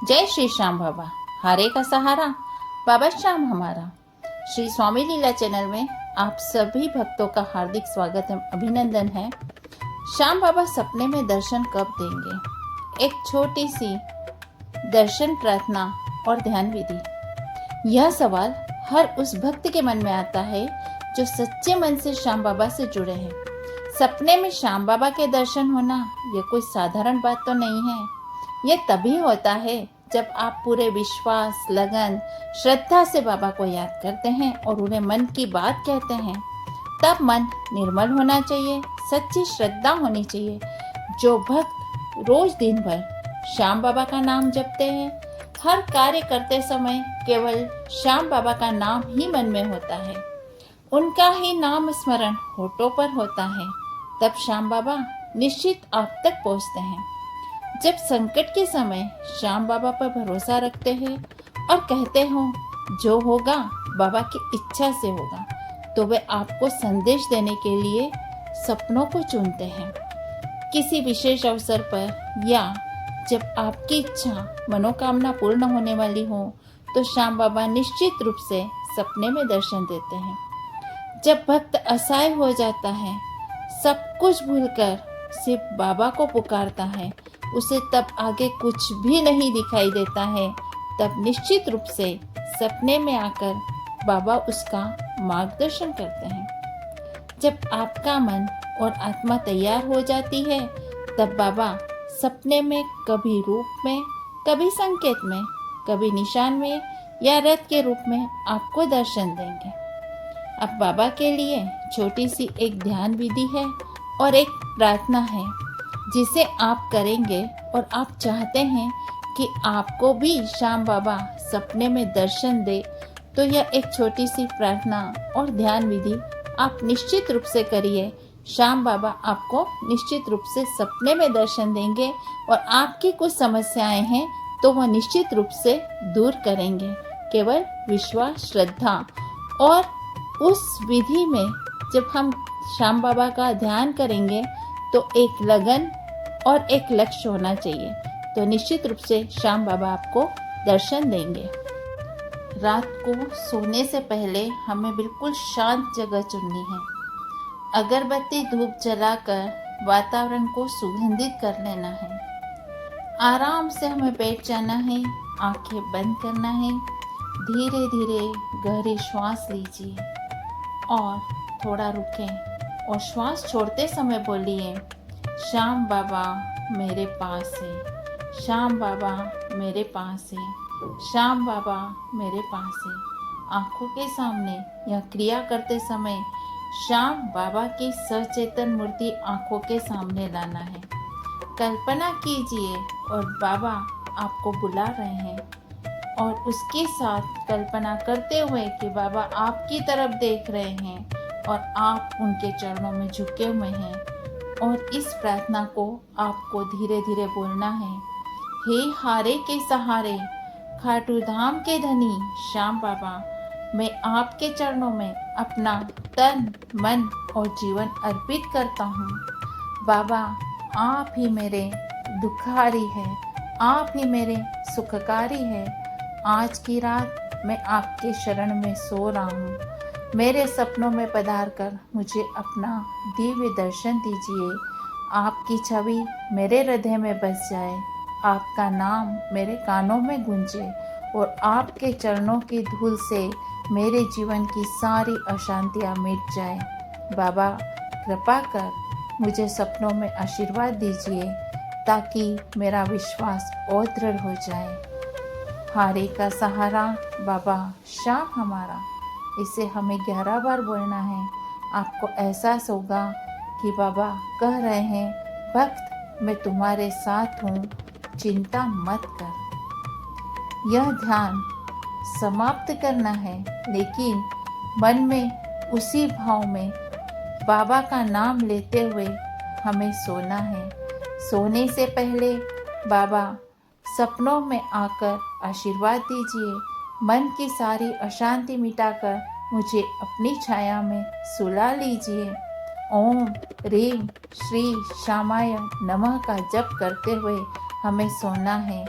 जय श्री श्याम बाबा, हारे का सहारा, बाबा श्याम हमारा। श्री स्वामी लीला चैनल में आप सभी भक्तों का हार्दिक स्वागत है, अभिनंदन है। श्याम बाबा सपने में दर्शन कब देंगे? एक छोटी सी दर्शन प्रार्थना और ध्यान विधि। यह सवाल हर उस भक्त के मन में आता है जो सच्चे मन से श्याम बाबा से जुड़े हैं। सपने में श्याम बाबा के दर्शन होना यह कोई साधारण बात तो नहीं है। यह तभी होता है जब आप पूरे विश्वास, लगन, श्रद्धा से बाबा को याद करते हैं और उन्हें मन की बात कहते हैं। तब मन निर्मल होना चाहिए, सच्ची श्रद्धा होनी चाहिए। जो भक्त रोज दिन भर श्याम बाबा का नाम जपते हैं, हर कार्य करते समय केवल श्याम बाबा का नाम ही मन में होता है, उनका ही नाम स्मरण होठों पर होता है, तब श्याम बाबा निश्चित आप तक पहुंचते हैं। जब संकट के समय श्याम बाबा पर भरोसा रखते हैं और कहते हो जो होगा बाबा की इच्छा से होगा, तो वे आपको संदेश देने के लिए सपनों को चुनते हैं। किसी विशेष अवसर पर या जब आपकी इच्छा, मनोकामना पूर्ण होने वाली हो, तो श्याम बाबा निश्चित रूप से सपने में दर्शन देते हैं। जब भक्त असहाय हो जाता है, सब कुछ भूलकर सिर्फ बाबा को पुकारता है, उसे तब आगे कुछ भी नहीं दिखाई देता है, तब निश्चित रूप से सपने में आकर बाबा उसका मार्गदर्शन करते हैं। जब आपका मन और आत्मा तैयार हो जाती है, तब बाबा सपने में कभी रूप में, कभी संकेत में, कभी निशान में या रथ के रूप में आपको दर्शन देंगे। अब बाबा के लिए छोटी सी एक ध्यान विधि है और एक प्रार्थना है जिसे आप करेंगे, और आप चाहते हैं कि आपको भी श्याम बाबा सपने में दर्शन दे, तो यह एक छोटी सी प्रार्थना और ध्यान विधि आप निश्चित रूप से करिए। श्याम बाबा आपको निश्चित रूप से सपने में दर्शन देंगे और आपकी कुछ समस्याएं हैं तो वह निश्चित रूप से दूर करेंगे। केवल विश्वास, श्रद्धा और उस विधि में जब हम श्याम बाबा का ध्यान करेंगे तो एक लगन और एक लक्ष्य होना चाहिए, तो निश्चित रूप से श्याम बाबा आपको दर्शन देंगे। रात को सोने से पहले हमें बिल्कुल शांत जगह चुननी है। अगरबत्ती, धूप जलाकर वातावरण को सुगंधित कर लेना है। आराम से हमें बैठ जाना है, आंखें बंद करना है। धीरे धीरे गहरी श्वास लीजिए और थोड़ा रुकें और श्वास छोड़ते समय बोलिए, श्याम बाबा मेरे पास है, श्याम बाबा मेरे पास है, श्याम बाबा मेरे पास है। आंखों के सामने यह क्रिया करते समय श्याम बाबा की सचेतन मूर्ति आंखों के सामने लाना है। कल्पना कीजिए और बाबा आपको बुला रहे हैं, और उसके साथ कल्पना करते हुए कि बाबा आपकी तरफ देख रहे हैं और आप उनके चरणों में झुके हुए हैं। और इस प्रार्थना को आपको धीरे धीरे बोलना है। हे हारे के सहारे, खाटू धाम के धनी श्याम बाबा, मैं आपके चरणों में अपना तन, मन और जीवन अर्पित करता हूँ। बाबा आप ही मेरे दुखारी है, आप ही मेरे सुखकारी है। आज की रात मैं आपके शरण में सो रहा हूँ। मेरे सपनों में पधार कर मुझे अपना दिव्य दर्शन दीजिए। आपकी छवि मेरे हृदय में बस जाए, आपका नाम मेरे कानों में गूंजे, और आपके चरणों की धूल से मेरे जीवन की सारी अशांतियाँ मिट जाए। बाबा कृपा कर मुझे सपनों में आशीर्वाद दीजिए ताकि मेरा विश्वास और दृढ़ हो जाए। हारे का सहारा, बाबा श्याम हमारा, इसे हमें 11 बार बोलना है। आपको एहसास होगा कि बाबा कह रहे हैं, भक्त मैं तुम्हारे साथ हूँ, चिंता मत कर। यह ध्यान समाप्त करना है, लेकिन मन में उसी भाव में बाबा का नाम लेते हुए हमें सोना है। सोने से पहले बाबा सपनों में आकर आशीर्वाद दीजिए। मन की सारी अशांति मिटाकर मुझे अपनी छाया में सुला लीजिए। ओम ह्रीं श्री श्यामाय नमः का जप करते हुए हमें सोना है।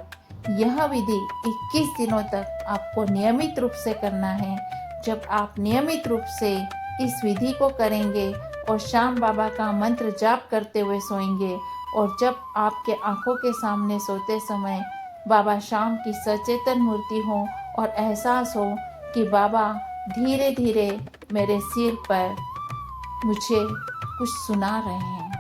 यह विधि 21 दिनों तक आपको नियमित रूप से करना है। जब आप नियमित रूप से इस विधि को करेंगे और श्याम बाबा का मंत्र जाप करते हुए सोएंगे और जब आपके आंखों के सामने सोते समय बाबा श्याम की सचेतन मूर्ति हो और एहसास हो कि बाबा धीरे धीरे मेरे सिर पर मुझे कुछ सुना रहे हैं,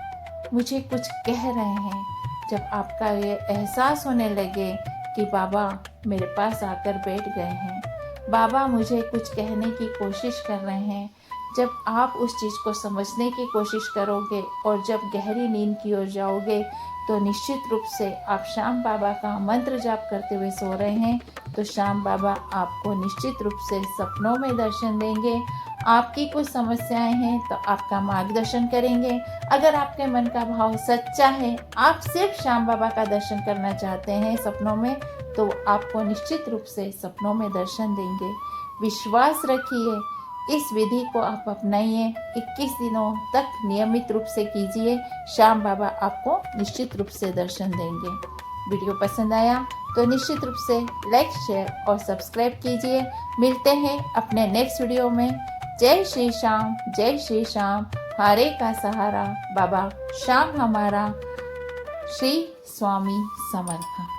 मुझे कुछ कह रहे हैं। जब आपका ये एहसास होने लगे कि बाबा मेरे पास आकर बैठ गए हैं, बाबा मुझे कुछ कहने की कोशिश कर रहे हैं, जब आप उस चीज़ को समझने की कोशिश करोगे और जब गहरी नींद की ओर जाओगे तो निश्चित रूप से आप श्याम बाबा का मंत्र जाप करते हुए सो रहे हैं तो श्याम बाबा आपको निश्चित रूप से सपनों में दर्शन देंगे। आपकी कुछ समस्याएं हैं तो आपका मार्गदर्शन करेंगे। अगर आपके मन का भाव सच्चा है, आप सिर्फ श्याम बाबा का दर्शन करना चाहते हैं सपनों में, तो आपको निश्चित रूप से सपनों में दर्शन देंगे। विश्वास रखिए, इस विधि को आप अपनाइए, 21 दिनों तक नियमित रूप से कीजिए, श्याम बाबा आपको निश्चित रूप से दर्शन देंगे। वीडियो पसंद आया तो निश्चित रूप से लाइक, शेयर और सब्सक्राइब कीजिए। मिलते हैं अपने नेक्स्ट वीडियो में। जय श्री श्याम, जय श्री श्याम, हारे का सहारा बाबा श्याम हमारा। श्री स्वामी समर्थ।